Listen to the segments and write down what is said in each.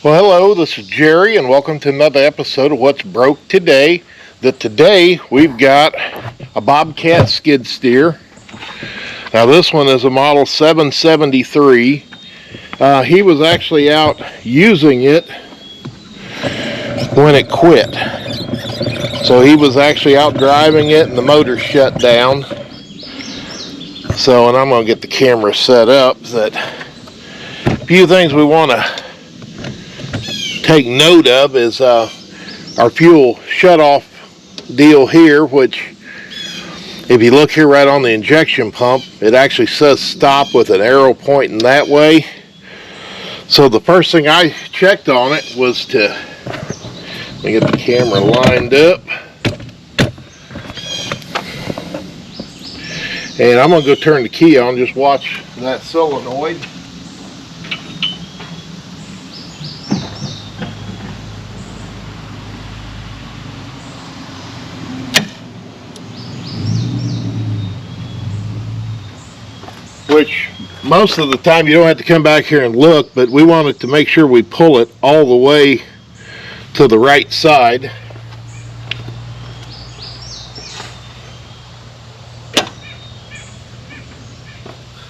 Well, hello, this is Jerry, and welcome to another episode of What's Broke Today. Today we've got a Bobcat skid steer. Now, this one is a model 773. He was actually out using it when it quit. So he was actually out driving it, and the motor shut down. So, and I'm going to get the camera set up. A few things we want to take note of is our fuel shutoff deal here, which if you look here right on the injection pump, it actually says stop with an arrow pointing that way. So the first thing I checked on it was to, let me get the camera lined up, and I'm going to go turn the key on. Just watch that solenoid. Which most of the time you don't have to come back here and look, but we wanted to make sure we pull it all the way to the right side.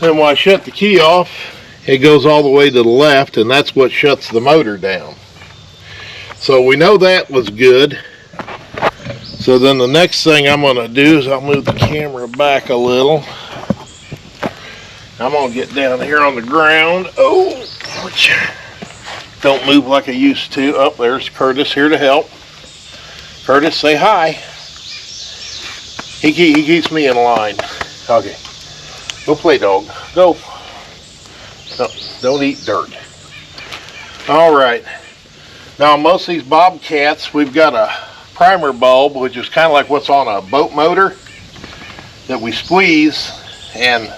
And when I shut the key off, it goes all the way to the left, and that's what shuts the motor down. So we know that was good. So then the next thing I'm going to do is I'll move the camera back a little. I'm going to get down here on the ground. Oh, don't move like I used to. Oh, there's Curtis here to help. Curtis, say hi. He keeps me in line. Okay. Go play, dog. Go. No, don't eat dirt. All right. Now, on most of these Bobcats, we've got a primer bulb, which is kind of like what's on a boat motor, that we squeeze, and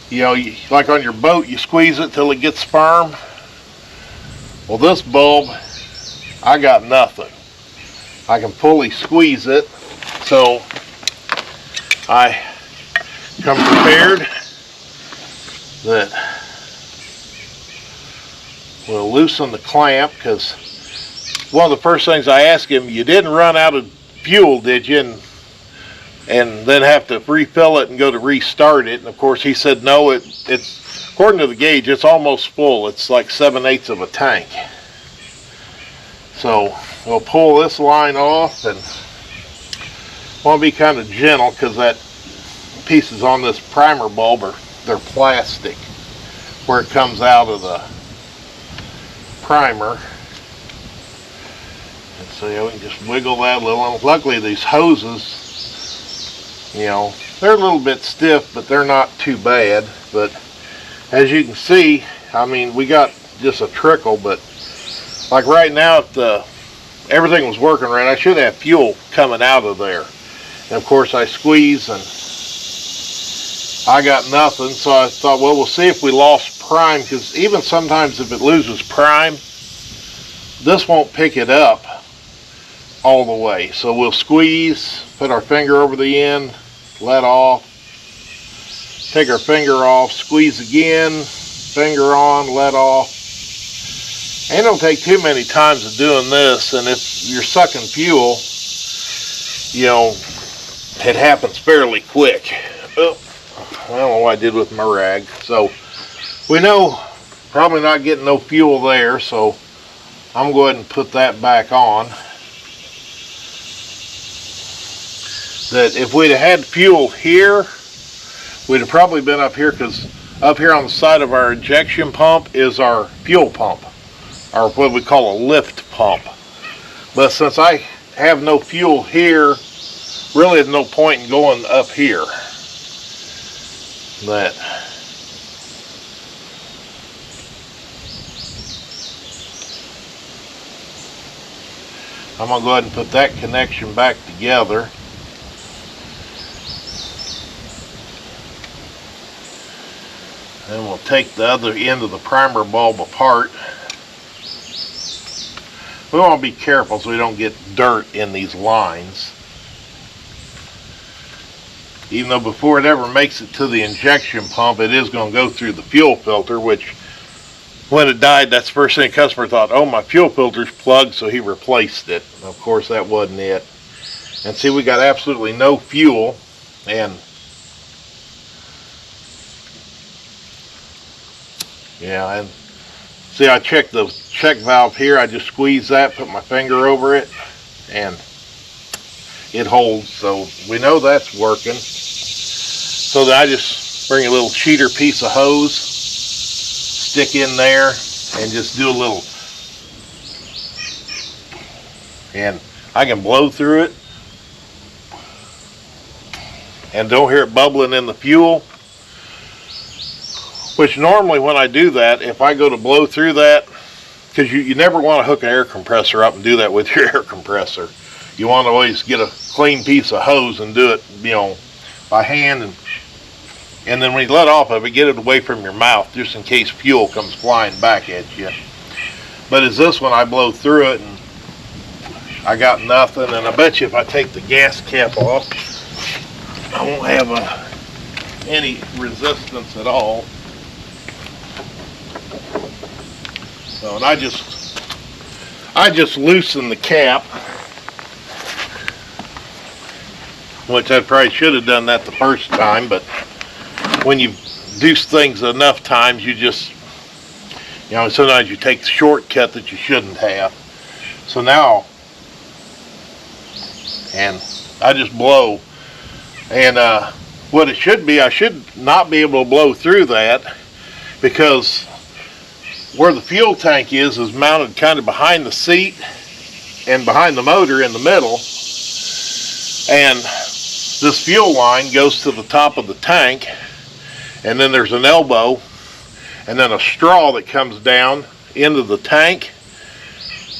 you know, like on your boat, you squeeze it till it gets firm. Well, this bulb, I got nothing. I can fully squeeze it, so I come prepared that we'll loosen the clamp, because one of the first things I asked him, you didn't run out of fuel, did you? And then have to refill it and go to restart it. And of course he said no, it's according to the gauge, it's almost full. It's like 7/8 of a tank. So we'll pull this line off, and want to be kind of gentle because that pieces on this primer bulb they're plastic where it comes out of the primer. And so yeah, we can just wiggle that a little. Luckily these hoses, you know, they're a little bit stiff, but they're not too bad. But as you can see, I mean, we got just a trickle, but like right now, if everything was working right, I should have fuel coming out of there. And of course I squeeze and I got nothing, so I thought, well, we'll see if we lost prime, because even sometimes if it loses prime, this won't pick it up all the way. So we'll squeeze, put our finger over the end, let off, take our finger off, squeeze again, finger on, let off. And it don't take too many times of doing this, and if you're sucking fuel, you know, it happens fairly quick. Oh, I don't know what I did with my rag. So we know probably not getting no fuel there, so I'm going to go ahead and put that back on. That if we'd have had fuel here, we'd have probably been up here, because up here on the side of our injection pump is our fuel pump, or what we call a lift pump. But since I have no fuel here, really there's no point in going up here. But I'm going to go ahead and put that connection back together. Then we'll take the other end of the primer bulb apart. We want to be careful so we don't get dirt in these lines. Even though before it ever makes it to the injection pump, it is going to go through the fuel filter, which when it died, that's the first thing the customer thought, oh, my fuel filter's plugged, so he replaced it. Of course, that wasn't it. And see, we got absolutely no fuel, and yeah, and see, I checked the check valve here. I just squeeze that, put my finger over it, and it holds, so we know that's working. So then I just bring a little cheater piece of hose, stick in there, and just do a little, and I can blow through it and don't hear it bubbling in the fuel, which normally when I do that, if I go to blow through that, because you never want to hook an air compressor up and do that with your air compressor. You want to always get a clean piece of hose and do it, you know, by hand, and then when you let off of it, get it away from your mouth just in case fuel comes flying back at you. But as this one, I blow through it and I got nothing, and I bet you if I take the gas cap off, I won't have any resistance at all. So, and I just loosen the cap, which I probably should have done that the first time, but when you do things enough times, you just, you know, sometimes you take the shortcut that you shouldn't have. So now, and I just blow, and what it should be, I should not be able to blow through that, because where the fuel tank is mounted kind of behind the seat and behind the motor in the middle, and this fuel line goes to the top of the tank, and then there's an elbow and then a straw that comes down into the tank,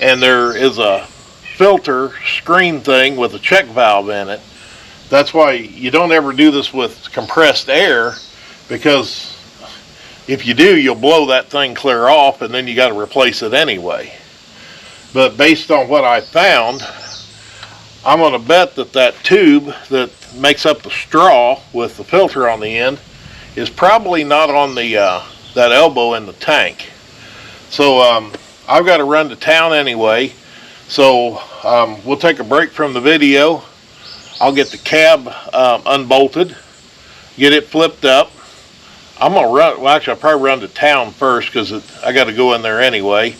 and there is a filter screen thing with a check valve in it. That's why you don't ever do this with compressed air, because if you do, you'll blow that thing clear off, and then you got to replace it anyway. But based on what I found, I'm going to bet that that tube that makes up the straw with the filter on the end is probably not on the that elbow in the tank. So I've got to run to town anyway, so we'll take a break from the video. I'll get the cab unbolted, get it flipped up. I'm gonna run, well actually I'll probably run to town first because I got to go in there anyway.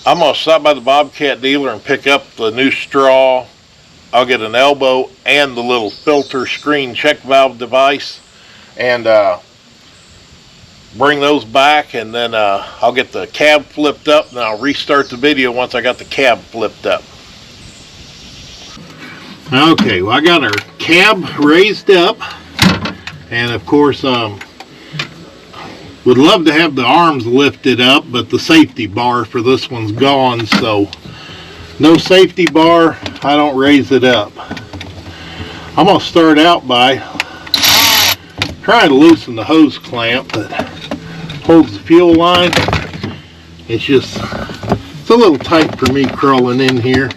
I'm gonna stop by the Bobcat dealer and pick up the new straw. I'll get an elbow and the little filter screen check valve device, and bring those back, and then I'll get the cab flipped up, and I'll restart the video once I got the cab flipped up. Okay, well I got our cab raised up, and of course would love to have the arms lifted up, but the safety bar for this one's gone, so no safety bar, I don't raise it up. I'm going to start out by trying to loosen the hose clamp that holds the fuel line. It's a little tight for me crawling in here.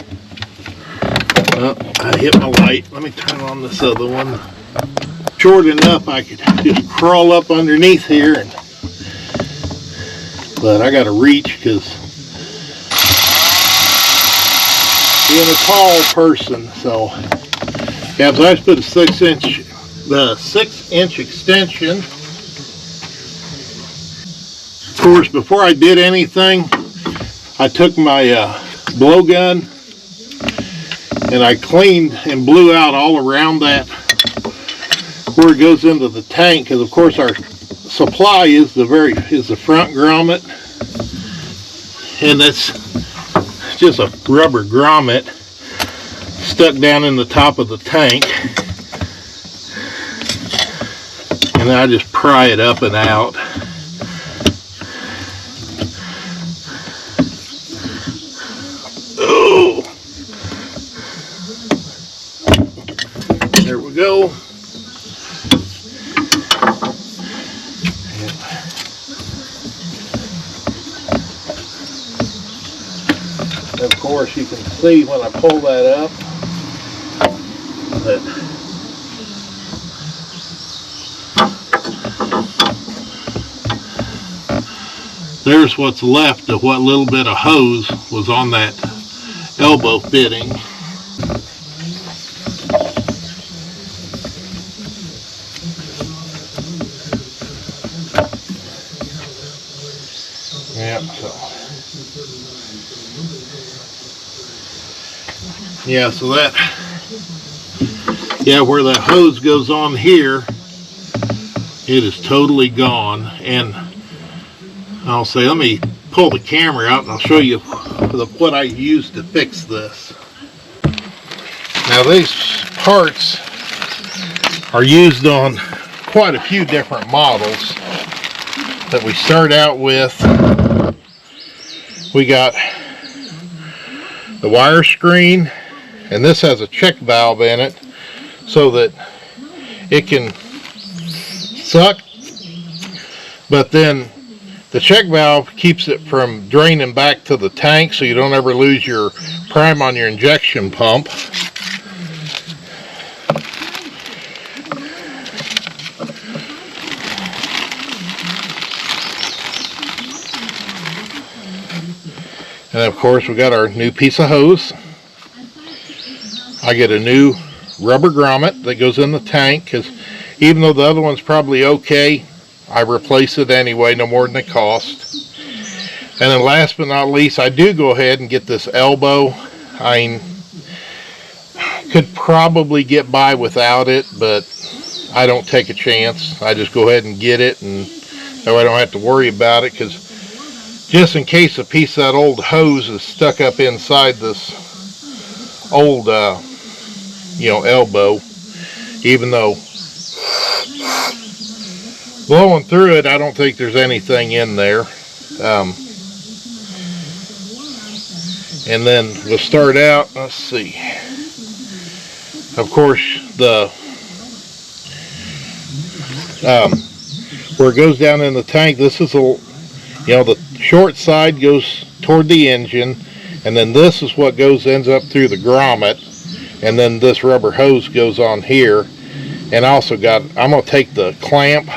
Oh, I hit my light. Let me turn on this other one. Short enough I could just crawl up underneath here, but I got to reach because being a tall person, so yeah, so I just put a 6-inch extension. Of course, before I did anything, I took my blowgun and I cleaned and blew out all around that where it goes into the tank, because of course our supply is the front grommet, and that's just a rubber grommet stuck down in the top of the tank, and then I just pry it up and out. Oh, there we go. Of course, you can see when I pull that up that there's what's left of what little bit of hose was on that elbow fitting. Yep, so that, where that hose goes on here, it is totally gone. And I'll say, let me pull the camera out and I'll show you what I used to fix this. Now these parts are used on quite a few different models. That we start out with, we got the wire screen, and this has a check valve in it so that it can suck, but then the check valve keeps it from draining back to the tank so you don't ever lose your prime on your injection pump. And of course we got our new piece of hose. I get a new rubber grommet that goes in the tank, because even though the other one's probably okay, I replace it anyway, no more than it cost. And then last but not least, I do go ahead and get this elbow. I could probably get by without it, but I don't take a chance. I just go ahead and get it, and that way I don't have to worry about it, because just in case a piece of that old hose is stuck up inside this old, elbow, even though blowing through it, I don't think there's anything in there. And then we'll start out, let's see. Of course, where it goes down in the tank, this is the short side goes toward the engine, and then this is what ends up through the grommet, and then this rubber hose goes on here. And I also I'm going to take the clamp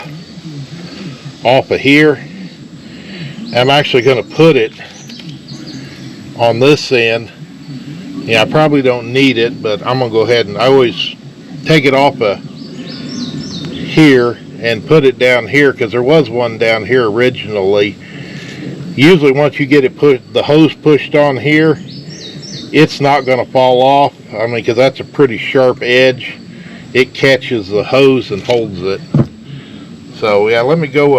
off of here. I'm actually going to put it on this end. I probably don't need it, but I'm going to go ahead and I always take it off of here and put it down here, because there was one down here originally. Usually once you get the hose pushed on here, it's not going to fall off. I mean, because that's a pretty sharp edge. It catches the hose and holds it. So yeah, let me go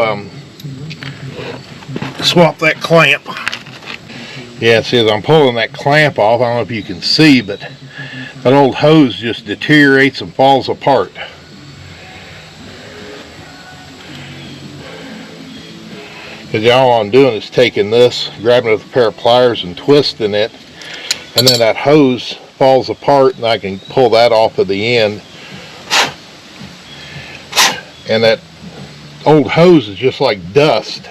swap that clamp. Yeah, see, as I'm pulling that clamp off, I don't know if you can see, but that old hose just deteriorates and falls apart. Because all I'm doing is taking this, grabbing it with a pair of pliers and twisting it, and then that hose falls apart and I can pull that off of the end. And that old hose is just like dust.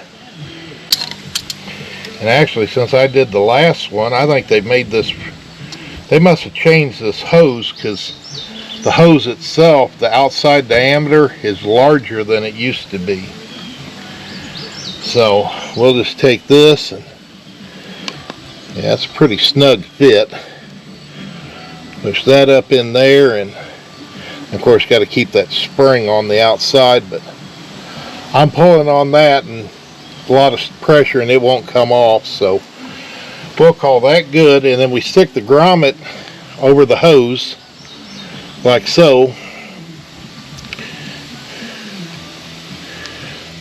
And actually, since I did the last one, I think they must have changed this hose, because the hose itself, the outside diameter, is larger than it used to be. So we'll just take this, and yeah, it's a pretty snug fit. Push that up in there, and of course got to keep that spring on the outside, but I'm pulling on that and a lot of pressure and it won't come off, so we'll call that good. And then we stick the grommet over the hose like so,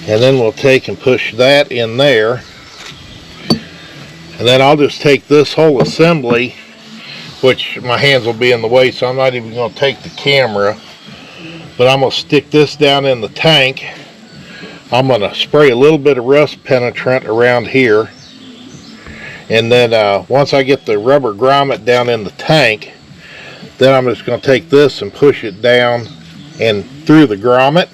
and then we'll take and push that in there. And then I'll just take this whole assembly, which my hands will be in the way, so I'm not even going to take the camera, but I'm going to stick this down in the tank. I'm going to spray a little bit of rust penetrant around here, and then once I get the rubber grommet down in the tank, then I'm just going to take this and push it down and through the grommet,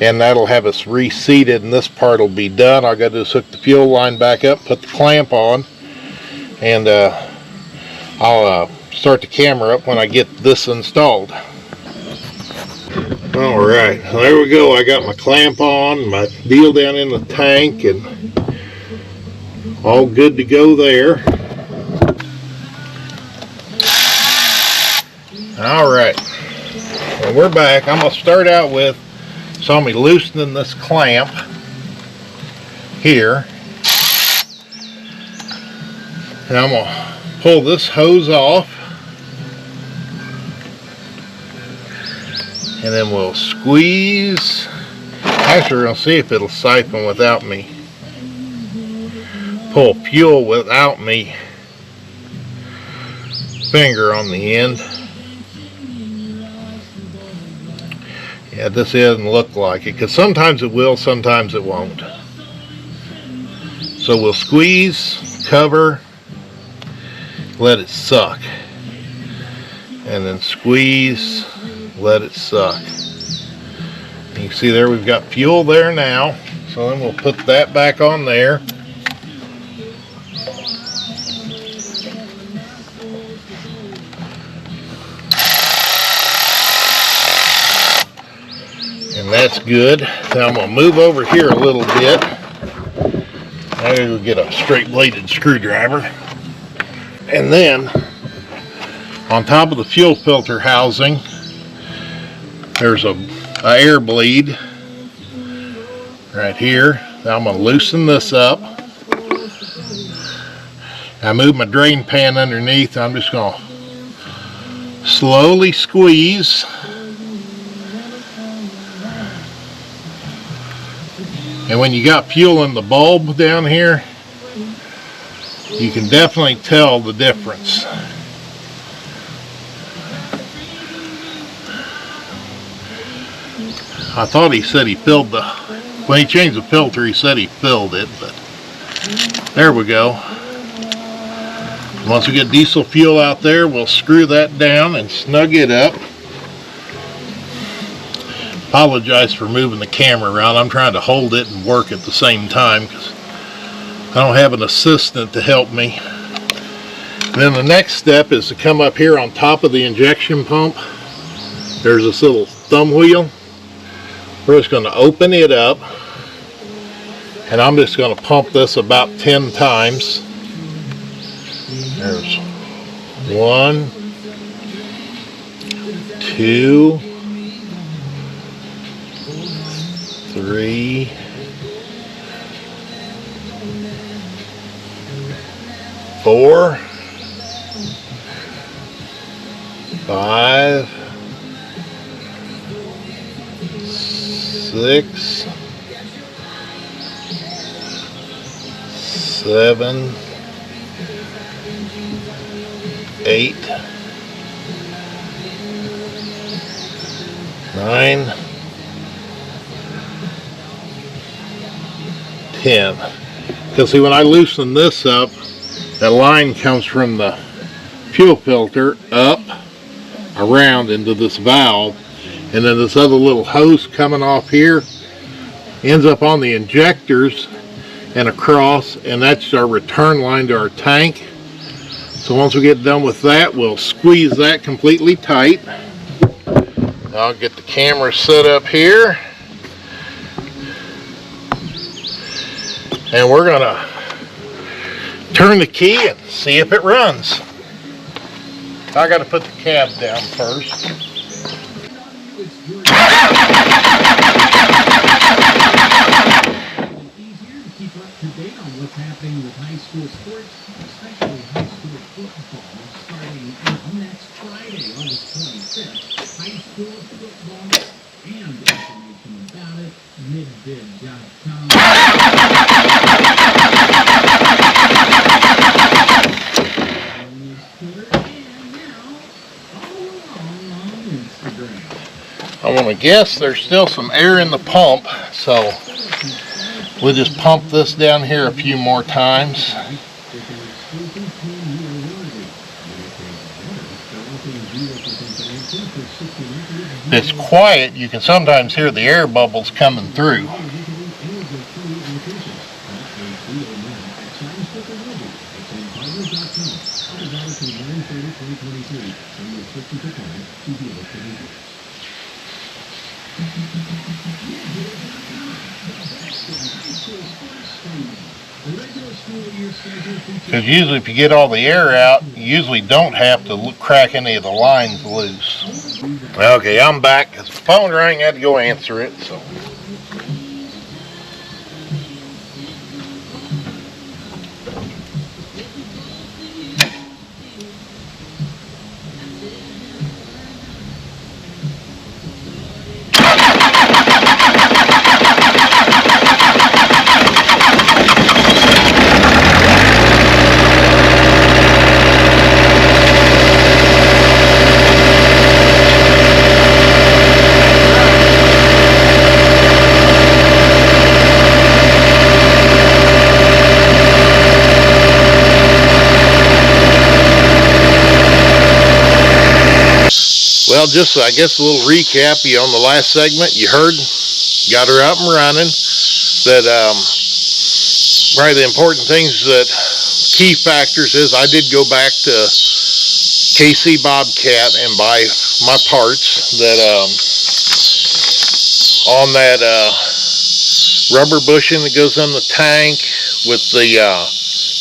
and that'll have us reseated, and this part will be done. All I got to do is hook the fuel line back up, put the clamp on, and I'll start the camera up when I get this installed. Alright, so there we go. I got my clamp on, my deal down in the tank, and All good to go there. All right, well, we're back. I'm gonna start out with, saw me loosening this clamp here, and I'm gonna pull this hose off, and then we'll squeeze. Actually, we're gonna see if it'll siphon without me pull fuel without me finger on the end. Yeah, this doesn't look like it, because sometimes it will, sometimes it won't. So we'll squeeze, cover, let it suck, and then squeeze, let it suck. And you see there we've got fuel there now, so then we'll put that back on there. And that's good. Now I'm going to move over here a little bit. I'm going to get a straight bladed screwdriver. And then on top of the fuel filter housing, there's a air bleed right here. Now I'm going to loosen this up. I move my drain pan underneath. I'm just going to slowly squeeze. And when you got fuel in the bulb down here, you can definitely tell the difference. I thought he said he filled the, when he changed the filter, he said he filled it, but there we go. Once we get diesel fuel out there, we'll screw that down and snug it up. Apologize for moving the camera around. I'm trying to hold it and work at the same time because I don't have an assistant to help me. And then the next step is to come up here on top of the injection pump. There's this little thumb wheel. We're just going to open it up, and I'm just going to pump this about 10 times. There's 1, 2, 3, 4, 5, 6, 7, 8, 9, 10. Because see, when I loosen this up, that line comes from the fuel filter up around into this valve, and then this other little hose coming off here ends up on the injectors and across, and that's our return line to our tank. So once we get done with that, we'll squeeze that completely tight. I'll get the camera set up here, and we're gonna turn the key and see if it runs. I gotta put the cab down first. Easier to keep up to date on what's happening with high school sports, especially high school football, starting next Friday, August 25th. High school football and information about it, midbid.com. I want to guess there's still some air in the pump, so we'll just pump this down here a few more times. If it's quiet, you can sometimes hear the air bubbles coming through. The regular school Because usually if you get all the air out, you usually don't have to crack any of the lines loose. Okay, I'm back. The phone rang, I had to go answer it, so. Well, just I guess a little recap. On the last segment, you heard, got her up and running. That probably the important things, that key factors is I did go back to KC Bobcat and buy my parts. That on that rubber bushing that goes in the tank, with the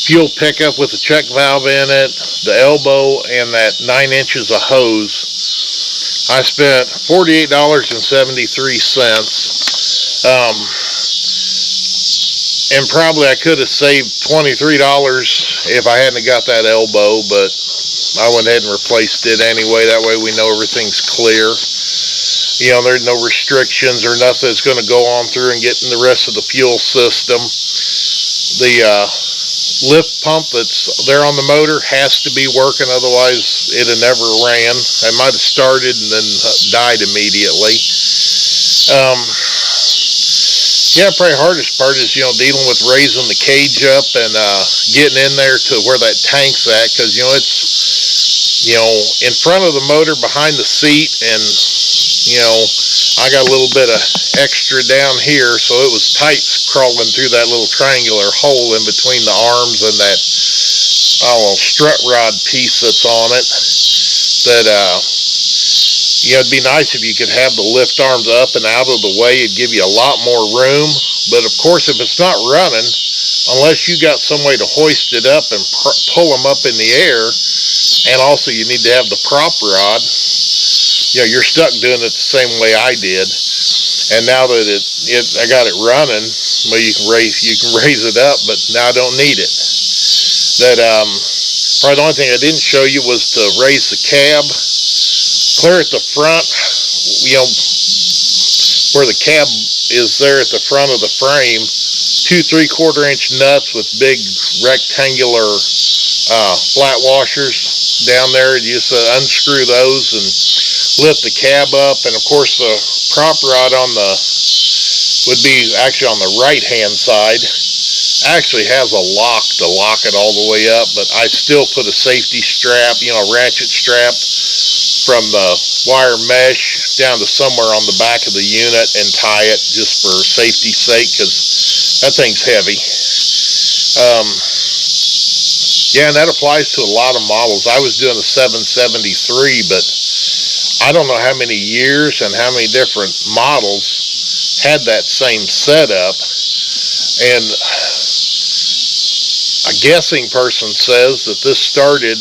fuel pickup with the check valve in it, the elbow, and that 9 inches of hose. I spent $48.73, and probably I could have saved $23 if I hadn't got that elbow, but I went ahead and replaced it anyway. That way we know everything's clear. There's no restrictions or nothing that's going to go on through and get in the rest of the fuel system. The lift pump that's there on the motor has to be working, otherwise it'd have never ran. I might have started and then died immediately. Probably hardest part is dealing with raising the cage up and getting in there to where that tank's at, because it's in front of the motor, behind the seat, and I got a little bit of extra down here, so it was tight crawling through that little triangular hole in between the arms and that, strut rod piece that's on it. That, it'd be nice if you could have the lift arms up and out of the way. It'd give you a lot more room. But of course, if it's not running, unless you got some way to hoist it up and pull them up in the air, and also you need to have the prop rod, you're stuck doing it the same way I did. And now that I got it running, well, you can raise it up, but now I don't need it. That probably the only thing I didn't show you was to raise the cab clear at the front. Where the cab is there at the front of the frame, 2 3/4 inch nuts with big rectangular flat washers down there. You just unscrew those and lift the cab up, and of course the prop rod would be actually on the right hand side. Actually has a lock to lock it all the way up, but I still put a safety strap, a ratchet strap from the wire mesh down to somewhere on the back of the unit and tie it just for safety's sake, because that thing's heavy. And that applies to a lot of models. I was doing a 773, but I don't know how many years and how many different models had that same setup. And a guessing person says that this started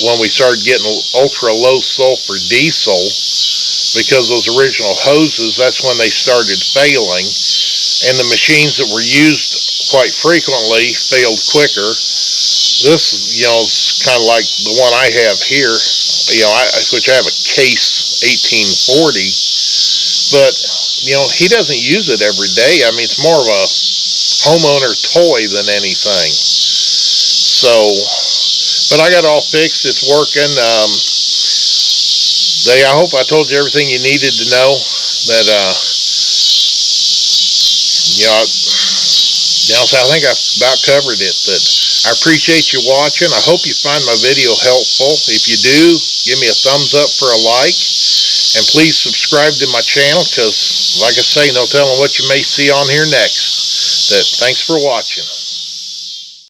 when we started getting ultra low sulfur diesel, because those original hoses, that's when they started failing, and the machines that were used quite frequently failed quicker. This is kind of like the one I have here, which I have a Case 1840, but he doesn't use it every day. I mean, it's more of a homeowner toy than anything. So, but I got it all fixed. It's working. I hope I told you everything you needed to know. That so I think I about covered it. That I appreciate you watching. I hope you find my video helpful. If you do, give me a thumbs up for a like, and please subscribe to my channel, because like I say, no telling what you may see on here next. Thanks for watching.